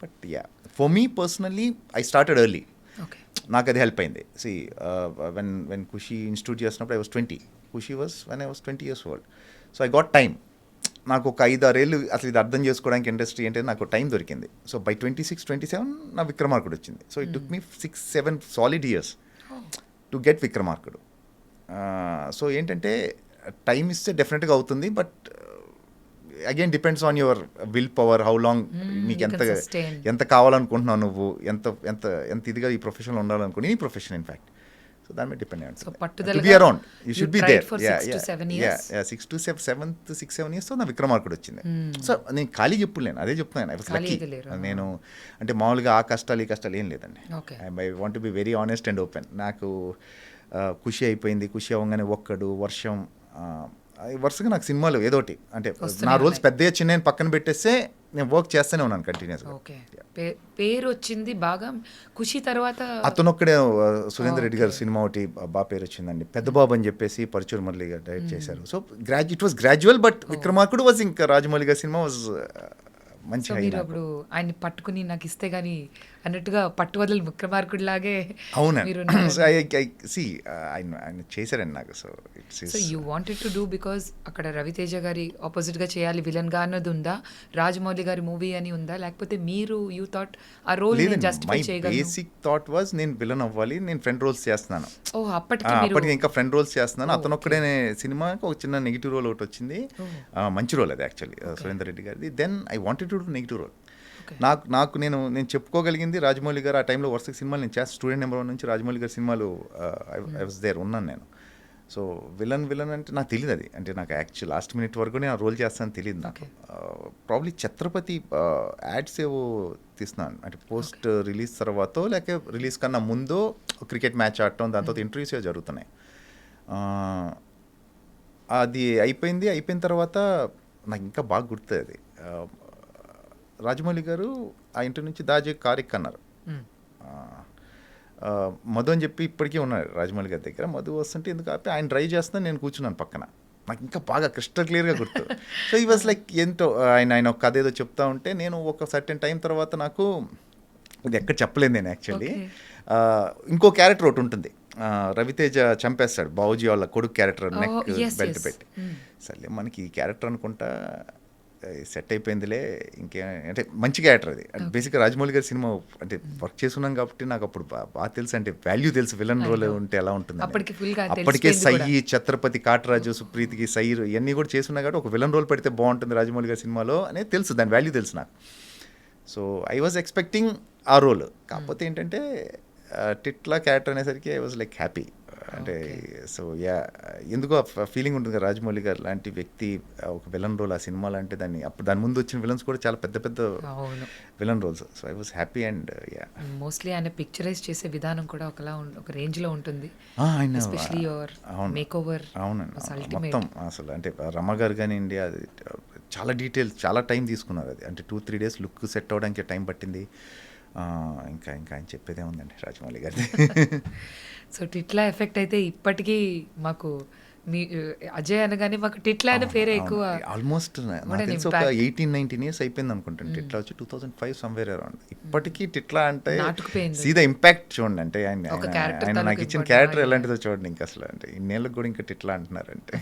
But ya for me personally I started early. Okay. నాకు అది help అయింది. See when Kushi institute చేసినప్పుడు I was 20, Kushi was when I was 20 years old. So I got time. నాకు ఒక 5-6 ఏళ్ళు అసలు ఇది అర్థం చేసుకోవడానికి ఇండస్ట్రీ ఏంటంటే నాకు టైం దొరికింది. సో బై 26-27 నా విక్రమార్కుడు వచ్చింది. So it took me 6-7 solid years to get Vikramarkudu. So ఏంటంటే టైం ఇస్తే డెఫినెట్గా అవుతుంది, but again depends on your will power, how long నీకు ఎంత కావాలనుకుంటున్నావు, నువ్వు ఎంత ఎంత ఎంత ఇదిగా ఈ ప్రొఫెషన్లో ఉండాలనుకుని, ఈ ప్రొఫెషన్ ఇన్ఫ్యాక్ట్. సో దాని మీద డిపెండ్ అయ్యి పట్టుదల be around, you should be there. 6 to 7 years. 6-7 years నాకు విక్రమార్కుడు వచ్చింది. సో నేను ఖాళీగా ఎప్పుడు లేను, అదే చెప్తున్నాను. I was lucky. నేను అంటే మామూలుగా ఆ కష్టాలు ఈ కష్టాలు ఏం లేదండి. I want to be very honest and open. నాకు ఖుషి అయిపోయింది, ఖుషి అవ్వగానే ఒక్కడు వర్షం వరుసగా నాకు సినిమాలు ఏదోటి అంటే నా రోల్స్ పెద్దగా చిన్న పక్కన పెట్టేస్తే నేను వర్క్ చేస్తూనే ఉన్నాను కంటిన్యూస్గా. పేరు వచ్చింది బాగా ఖుషి తర్వాత. అతనొక్కడే సురేందర్ రెడ్డి గారు సినిమా ఒకటి బాగా పేరు వచ్చిందండి, పెద్ద బాబు అని చెప్పేసి పరచూరు మురళి గారు డైరెక్ట్ చేశారు. So it was gradual, but Vikramarkudu was ఇంకా రాజమౌళి గారి సినిమా వాజ్ మంచి. మీరు అప్పుడు ఆయన్ని పట్టుకుని నాకు ఇస్తే గానీ అన్నట్టుగా పట్టువదలు విక్రమార్కుడు లాగే. అవునండి, ఆయన చేశారండి నాకు. So you wanted to do because అక్కడ రవితేజ గారి ఆపోజిట్ గా చేయాలి విలన్ గా అన్నది ఉందా, రాజమౌళి గారి మూవీ అని ఉందా, లేకపోతే మీరు యూ థాట్ ఆ రోల్ జస్టిఫై చేయగలరు? బేసిక్ థాట్ వాజ్ నేను విలన్ అవ్వాలి, నేను ఫ్రెండ్ రోల్స్ చేస్తున్నాను. అప్పటికి ఇంకా ఫ్రెండ్ రోల్స్ చేస్తున్నాను. అతనొక్కడే సినిమాకి ఒక చిన్న నెగిటివ్ రోల్ ఒకటి వచ్చింది, మంచి రోల్ అది యాక్చువల్లీ సురేందర్ రెడ్డి గారిది. Then I wanted to do negative role. నాకు నేను చెప్పుకోగలిగింది రాజమౌళి గారు ఆ టైంలో వరుస సినిమాలు నేను చేస్తాను. స్టూడెంట్ నెంబర్ 1 నుంచి రాజమౌళి గారి సినిమాలు ఐ వాజ్ దేర్, ఉన్నాను నేను. సో విలన్ అంటే నాకు తెలియదు అది, అంటే నాకు యాక్చువల్ లాస్ట్ మినిట్ వరకు నేను ఆ రోల్ చేస్తానని తెలియదు నాకు. ప్రాబ్లీ ఛత్రపతి యాడ్స్ ఏవో తీస్తున్నాను, అంటే పోస్ట్ రిలీజ్ తర్వాత లేక రిలీజ్ కన్నా ముందు క్రికెట్ మ్యాచ్ ఆడటం, దాని తర్వాత ఇంటర్వ్యూస్ జరుగుతున్నాయి. అది అయిపోయిన తర్వాత నాకు ఇంకా బాగా గుర్తుంది అది. రాజమౌళి గారు ఆ ఇంటి నుంచి దాజే కారిక్ అన్నారు. మధు అని చెప్పి ఇప్పటికీ ఉన్నారు రాజమౌళి గారి దగ్గర. మధు వస్తుంటే ఎందుకు ఆపి ఆయన డ్రైవ్ చేస్తున్నా, నేను కూర్చున్నాను పక్కన. నాకు ఇంకా బాగా క్రిస్టల్ క్లియర్గా గుర్తు. సో ఈ వాజ్ లైక్ ఏంటో ఆయన ఒక కథ ఏదో చెప్తా ఉంటే నేను ఒక సర్టెన్ టైం తర్వాత నాకు ఇది ఎక్కడ చెప్పలేదు నేను యాక్చువల్లీ. ఇంకో క్యారెక్టర్ ఒకటి ఉంటుంది, రవితేజ చంపేస్తాడు బాబుజీ వాళ్ళ కొడుకు క్యారెక్టర్, నెక్ బెల్ట్ పెట్టి. సర్లే మనకి ఈ క్యారెక్టర్ అనుకుంటా సెట్ అయిపోయిందిలే, ఇంకే అంటే మంచి క్యారెక్టర్ అది. బేసిక్గా రాజమౌళి గారి సినిమా అంటే వర్క్ చేస్తున్నాం కాబట్టి నాకు అప్పుడు బాగా తెలుసు, అంటే వాల్యూ తెలుసు విలన్ రోల్ ఉంటే ఎలా ఉంటుంది. అప్పటికే సై, ఛత్రపతి, కాటరాజు, సుప్రీతికి సై ఇవన్నీ కూడా చేస్తున్నా కాబట్టి ఒక విలన్ రోల్ పెడితే బాగుంటుంది రాజమౌళి గారి సినిమాలో అనేది తెలుసు, దాని వాల్యూ తెలుసు నాకు. సో ఐ వాజ్ ఎక్స్పెక్టింగ్ ఆ రోల్. కాకపోతే ఏంటంటే టిట్లా క్యారెక్టర్ అనేసరికి ఐ వాజ్ లైక్ హ్యాపీ. అంటే సో యా, ఎందుకో ఫీలింగ్ ఉంటుంది కదా రాజమౌళి గారు లాంటి వ్యక్తి ఒక విలన్ రోల్ ఆ సినిమాలో, అంటే దాని ముందు వచ్చిన విలన్స్ కూడా చాలా పెద్ద పెద్ద villain roles. So I was happy. And ya, mostly ఆయన పిక్చరైజ్ చేసే విధానం కూడా ఒక రేంజ్ లో ఉంటుంది. Especially your makeover. అవునండి, మొత్తం అసలు అంటే రమ గారు కానివ్వండి, అది చాలా డీటెయిల్స్, చాలా టైం తీసుకున్నారు అది. అంటే 2-3 days లుక్ సెట్ అవ్వడానికి టైం పట్టింది. ఇంకా ఆయన చెప్పేదే ఉందండి రాజమౌళి గారి. సో టిట్లా ఎఫెక్ట్ అయితే ఇప్పటికీ మాకు మీ అజయ్ అనగానే మాకు టిట్లా అనే పేరే ఎక్కువ. ఆల్మోస్ట్ ఒక 18-19 years అయిపోయింది అనుకుంటాను టిట్లా వచ్చి, 2005 సమ్వేర్ అరౌండ్. ఇప్పటికీ టిట్లా అంటే సీదా ఇంపాక్ట్ చూడండి, అంటే ఆయన నాకు ఇచ్చిన క్యారెక్టర్ ఎలాంటిదో చూడండి. ఇంకా అసలు అంటే ఇన్నేళ్ళకి కూడా ఇంకా టిట్లా అంటున్నారంటే.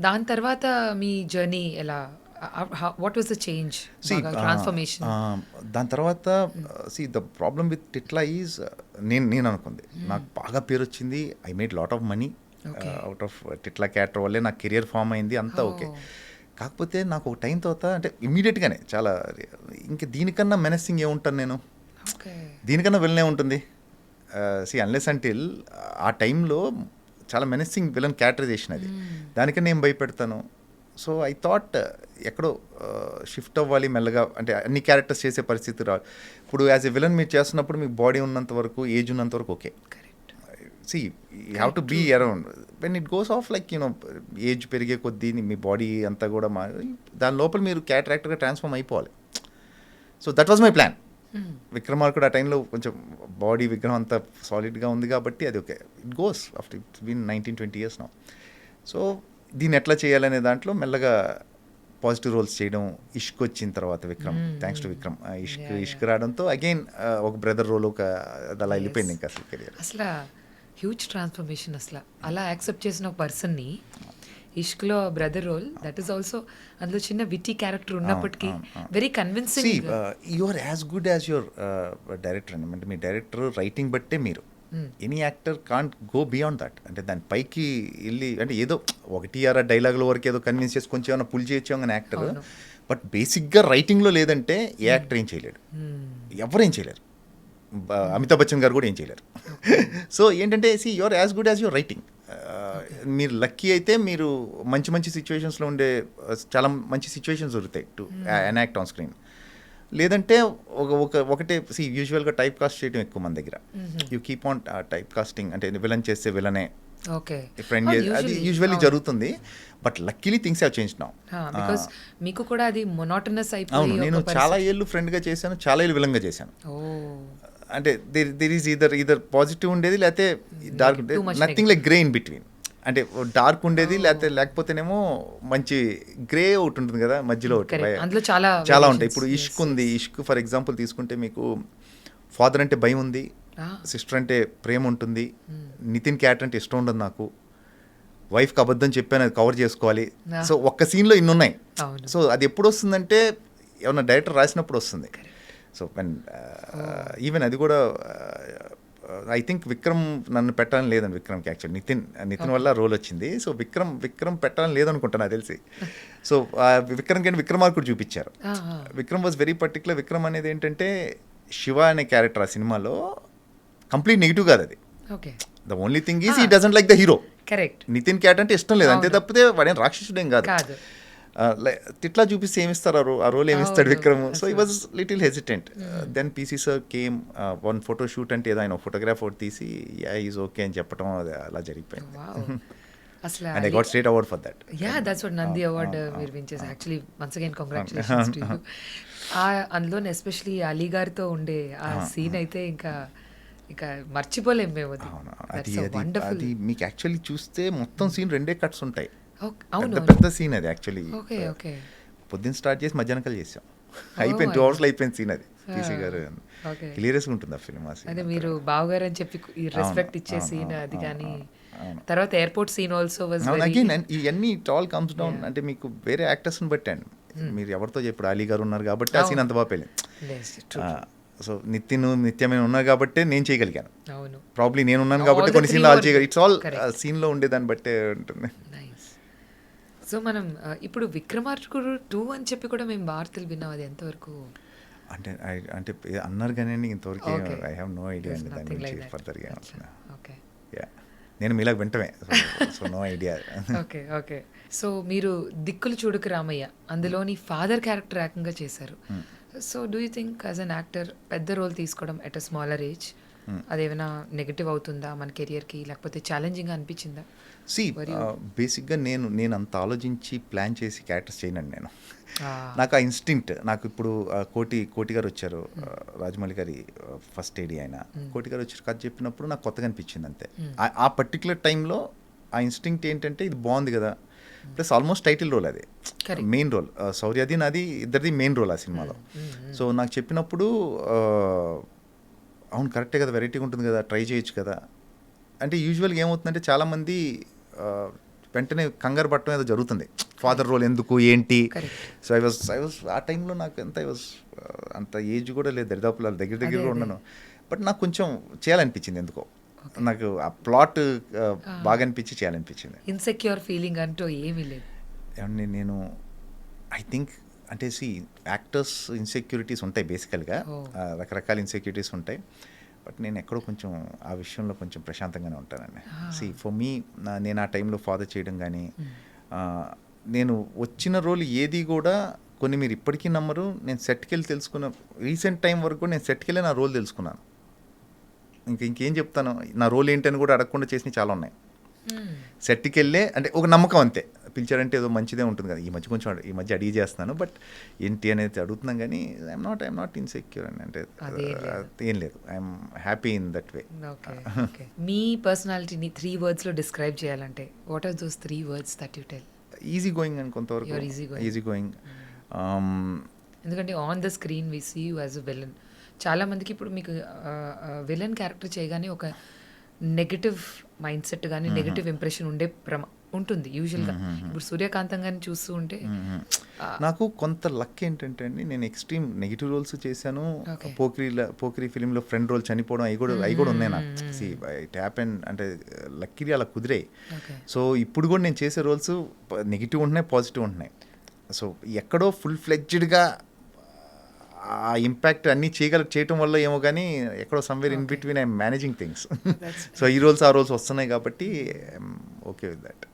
దాని తర్వాత మీ జర్నీ ఎలా, what was the change, transformation? దాని తర్వాత the problem with Titla is నేను అనుకుంది నాకు బాగా పేరు వచ్చింది, I made lot of money out of Titla character వల్లే నాకు కెరియర్ ఫామ్ అయింది, అంతా ఓకే. కాకపోతే నాకు ఒక టైం తర్వాత అంటే ఇమీడియట్గానే చాలా ఇంకా దీనికన్నా మెనసింగ్ ఏముంటాను నేను, దీనికన్నా విలనే ఉంటుంది. అన్లెస్ అంటిల్ ఆ టైంలో చాలా మెనసింగ్ విలన్ క్యారెక్టరైజేషన్ అది, దానికన్నా నేను భయపెడతాను. సో ఐ థాట్ ఎక్కడో షిఫ్ట్ అవ్వాలి మెల్లగా, అంటే అన్ని క్యారెక్టర్స్ చేసే పరిస్థితి రాదు. ఇప్పుడు యాజ్ ఎ విలన్ మీరు చేస్తున్నప్పుడు మీకు బాడీ ఉన్నంత వరకు, ఏజ్ ఉన్నంత వరకు okay. You have to be around. When it goes off like age పెరిగే కొద్దీ మీ బాడీ అంతా కూడా దాని లోపల మీరు క్యారెక్టర్గా ట్రాన్స్ఫార్మ్ అయిపోవాలి. So that was my plan. Vikramarkudu ఆ టైంలో కొంచెం బాడీ విగ్రహం అంతా సాలిడ్గా ఉంది కాబట్టి అది okay, it goes after it's been 19-20 years now. So దీన్ని ఎట్లా చేయాలనే దాంట్లో మెల్లగా పాజిటివ్ రోల్స్ చేయడం, ఇష్క్ వచ్చిన తర్వాత విక్రమ్, థ్యాంక్స్ టు విక్రమ్, ఇష్క్ రావడంతో అగైన్ ఒక బ్రదర్ రోల్ ఒక అలా వెళ్ళిపోయింది ఇంకా అసలు కెరియర్. అసలు హ్యూజ్ ట్రాన్స్ఫర్మేషన్ అసలు అలా యాక్సెప్ట్ చేసిన ఒక పర్సన్ని ఇష్క్లో brother role, that is also అందులో చిన్న విట్టి క్యారెక్టర్ ఉన్నప్పటికీ very convincing. You are as good as your director అండి. అంటే మీ డైరెక్టర్ రైటింగ్ బట్టే మీరు, any actor can't go beyond that. అంటే దాని పైకి వెళ్ళి అంటే ఏదో ఒకటి ఆరా డైలాగుల వరకు ఏదో కన్విన్స్ చేసి కొంచెం ఏమైనా పుల్ చేయొచ్చు అని యాక్టర్, బట్ బేసిక్గా రైటింగ్లో లేదంటే ఏ యాక్టర్ ఏం చేయలేడు, ఎవరేం చేయలేరు, అమితాబ్ బచ్చన్ గారు కూడా ఏం చేయలేరు. సో ఏంటంటే see your as good as your writing. మీరు లక్కీ అయితే మీరు మంచి మంచి సిచ్యువేషన్స్లో ఉండే చాలా మంచి సిచ్యువేషన్స్ దొరుకుతాయి టు ఎనాక్ట్ ఆన్ స్క్రీన్. లేదంటే ఒకటే సి యూజువల్గా టైప్ కాస్ట్ చేయడం ఎక్కువ మన దగ్గర. You keep on type casting, అంటే విలన్ చేస్తే విలనే ఫ్రెండ్, అది యూజువల్లీ జరుగుతుంది. But luckily things have change now. Because మీకు కూడా అది మొనోటనస్ అయిపోయి. అవును, నేను చాలా ఏళ్ళు ఫ్రెండ్గా చేశాను, చాలా ఏళ్ళు విలన్గా చేశాను. అంటే దేర్ ఈజ్ ఈదర్ పాజిటివ్ ఉండేది, లేకపోతే dark, nothing like grey in between. అంటే డార్క్ ఉండేది, లేకపోతేనేమో మంచి గ్రే ఒకటి ఉంటుంది కదా మధ్యలో ఒకటి, చాలా ఉంటాయి. ఇప్పుడు ఇష్క్ ఉంది, ఇష్క్ ఫర్ ఎగ్జాంపుల్ తీసుకుంటే మీకు ఫాదర్ అంటే భయం ఉంది, సిస్టర్ అంటే ప్రేమ ఉంటుంది, నితిన్ క్యారెక్టర్ అంటే ఇష్టం ఉండదు నాకు, వైఫ్కి అబద్ధం చెప్పాను అది కవర్ చేసుకోవాలి. సో ఒక్క సీన్లో ఇన్ని ఉన్నాయి. సో అది ఎప్పుడు వస్తుందంటే ఏమన్నా డైరెక్టర్ రాసినప్పుడు వస్తుంది. సో ఈవెన్ అది కూడా ఐ థింక్ విక్రమ్ నన్ను పెట్టాలని లేదని విక్రమ్కి, యాక్చువల్లీ నితిన్ వల్ల రోల్ వచ్చింది. సో విక్రమ్ పెట్టాలని లేదనుకుంటా నాకు తెలిసి. సో విక్రమ్కి అంటే విక్రమార్కుడు చూపించారు. Vikram was very particular. Vikram అనేది ఏంటంటే శివ అనే క్యారెక్టర్ ఆ సినిమాలో కంప్లీట్ నెగిటివ్ కాదు అది. The only thing is he doesn't like the hero. Nithin character అంటే ఇష్టం లేదు అంతే తప్పితే వాడేం రాక్షసుడేం కాదు. తిట్లా చూపిస్తే ఏమిస్తారు ఆ రోల్, ఏమిస్తాడు Vikram. So he was little hesitant. Then PC sir came, one photo shoot అంటే ఏదో ఆయన ఫోటోగ్రాఫ్ ఒకటి తీసి ఈజ్ ఓకే అని చెప్పడం, అది అలా జరిగిపోయింది. And I got state award for that. Yeah, that's what Nandi award మీరు విన్ చేశారు. Actually once again congratulations to you. అందులోనే ఎస్పెషలీ అలీ గారితో ఉండే ఆ సీన్ అయితే ఇంకా మర్చిపోలేం మేము. అది మీకు యాక్చువల్లీ చూస్తే మొత్తం సీన్ 2 కట్స్ ఉంటాయి. పెద్ద సీన్ అది యాక్చువల్లీ. పొద్దున్న స్టార్ట్ చేసి మధ్యాహ్నం చేసాం, అయిపోయింది 2 hours అయిపోయింది సీన్. అది పీసీ గారు హిలేరియస్గా ఉంటుంది ఆ ఫిల్మ్. అదే మీరు బావగారు అని చెప్పి రెస్పెక్ట్ ఇచ్చే సీన్ అది. కానీ తర్వాత airport scene also was again ఇవన్నీ ఇట్ ఆల్ కమ్స్ డౌన్. అంటే మీకు వేరే యాక్టర్స్ని బట్టండి, మీరు ఎవరితో ఇప్పుడు అలీ గారు ఉన్నారు కాబట్టి ఆ సీన్ అంత బాగా పెళ్ళింది. సో నిత్యమైన ఉన్నారు కాబట్టి నేను చేయగలిగాను. ప్రాబ్లీ నేను ఉన్నాను కాబట్టి కొన్ని సీన్లు ఆల్ చేయగలి. ఇట్స్ ఆల్ సీన్లో ఉండేదాన్ని బట్టే ఉంటుంది. సో మనం ఇప్పుడు విక్రమార్కుడు 2 అని చెప్పి కూడా మేము వార్తలు విన్నాం, అది ఎంతవరకు? అంటే అన్నారు కానీ ఇంతవరకు ఐ హ్యావ్ నో ఐడియా అండి దాని గురించి ఫర్దర్గా. నేను మీలాగా వింటమే, so no idea. Okay. So మీరు దిక్కులు చూడకు రామయ్య అందులోని ఫాదర్ క్యారెక్టర్ ఏకంగా చేశారు. So do you think as an actor పెద్ద రోల్ తీసుకోవడం ఎట్ అ స్మాలర్ ఏజ్ అదేమైనా నెగటివ్ అవుతుందా మన కెరియర్కి, లేకపోతే ఛాలెంజింగ్గా అనిపించిందా? బేసిక్గా నేను అంత ఆలోచించి ప్లాన్ చేసి క్యారెక్టర్స్ చేయనండి. నేను నాకు ఆ ఇన్స్టింక్ట్, నాకు ఇప్పుడు కోటి గారు వచ్చారు, రాజమౌళి గారి ఫస్ట్ ఏడీ ఆయన, కోటి గారు వచ్చి కథ చెప్పినప్పుడు నాకు కొత్తగా అనిపించింది అంతే. ఆ పర్టికులర్ టైంలో ఆ ఇన్స్టింక్ట్ ఏంటంటే ఇది బాగుంది కదా, ప్లస్ ఆల్మోస్ట్ టైటిల్ రోల్, అది మెయిన్ రోల్. సౌర్యది నాది ఇద్దరిది మెయిన్ రోల్ ఆ సినిమాలో. సో నాకు చెప్పినప్పుడు అవును కరెక్టే కదా, వెరైటీగా ఉంటుంది కదా, ట్రై చేయొచ్చు కదా. అంటే యూజువల్గా ఏమవుతుందంటే చాలామంది వెంటనే కంగారు పట్టడం ఏదో జరుగుతుంది, ఫాదర్ రోల్ ఎందుకు ఏంటి. సో ఐ వాజ్ ఆ టైంలో నాకు అంత ఏజ్ కూడా లేదు, దరిదాపుల దగ్గర కూడా ఉన్నాను. బట్ నాకు కొంచెం చేయాలనిపించింది ఎందుకో, నాకు ఆ ప్లాట్ బాగా అనిపించి చేయాలనిపించింది. ఇన్సెక్యూర్ ఫీలింగ్ అంటూ ఏమీ లేదు. ఏమండి నేను ఐ థింక్ అంటే యాక్టర్స్ ఇన్సెక్యూరిటీస్ ఉంటాయి బేసికల్గా, రకరకాల ఇన్సెక్యూరిటీస్ ఉంటాయి. బట్ నేను ఎక్కడో కొంచెం ఆ విషయంలో కొంచెం ప్రశాంతంగానే ఉంటానండి. ఫర్ మీ నేను ఆ టైంలో ఫాదర్ చేయడం కానీ, నేను వచ్చిన రోల్ ఏది కూడా కొన్ని మీరు ఇప్పటికీ నమ్మరు, నేను సెట్కి వెళ్ళి తెలుసుకున్న రీసెంట్ టైం వరకు కూడా నేను సెట్కి వెళ్ళి నా రోల్ తెలుసుకున్నాను. ఇంకేం చెప్తాను, నా రోల్ ఏంటని కూడా అడగకుండా చేసినవి చాలా ఉన్నాయి. సెట్కి వెళ్ళే అంటే ఒక నమ్మకం అంతే, పిలిచారంటే ఏదో మంచిదే ఉంటుంది కదా. ఈ మధ్య అడిగి చేస్తున్నాను, బట్ ఏంటి అనేది అడుగుతున్నాం కానీ ఐఎమ్ నాట్ ఇన్సెక్యూర్ అని, అంటే ఏం లేదు, I'm happy in that way. మీ పర్సనాలిటీని 3 words డిస్క్రైబ్ చేయాలంటే what are those 3 words that you tell? Easy going అని కొంతవరకు You're easy going. Easy going ఎందుకంటే on the screen we see you as a villain. చాలా మందికి ఇప్పుడు మీకు విలన్ క్యారెక్టర్ చేయగానే ఒక నెగటివ్ మైండ్ సెట్ కానీ నెగటివ్ ఇంప్రెషన్ ఉంటుంది యూజువల్గా. ఇప్పుడు సూర్యకాంతం గారిని చూస్తూ ఉంటే నాకు కొంత లక్ ఏంటంటే అండి, నేను ఎక్స్ట్రీమ్ నెగిటివ్ రోల్స్ చేశాను. Okay. పోకిరి ఫిలింలో ఫ్రెండ్ రోల్ చనిపోవడం అవి కూడా ఉన్నాయి నాకు. ఇట్ హ్యాపెన్ అంటే లక్కీలీ అలా కుదిరే. ఓకే సో ఇప్పుడు కూడా నేను చేసే రోల్స్ నెగిటివ్ ఉంటున్నాయి, పాజిటివ్ ఉంటున్నాయి. సో ఎక్కడో ఫుల్ ఫ్లెడ్జ్డ్గా ఆ ఇంపాక్ట్ అన్నీ చేయటం వల్ల ఏమో కానీ ఎక్కడో somewhere in between I'm managing things. So ఈ రోల్స్ ఆ రోల్స్ వస్తున్నాయి కాబట్టి ఓకే విత్ దట్.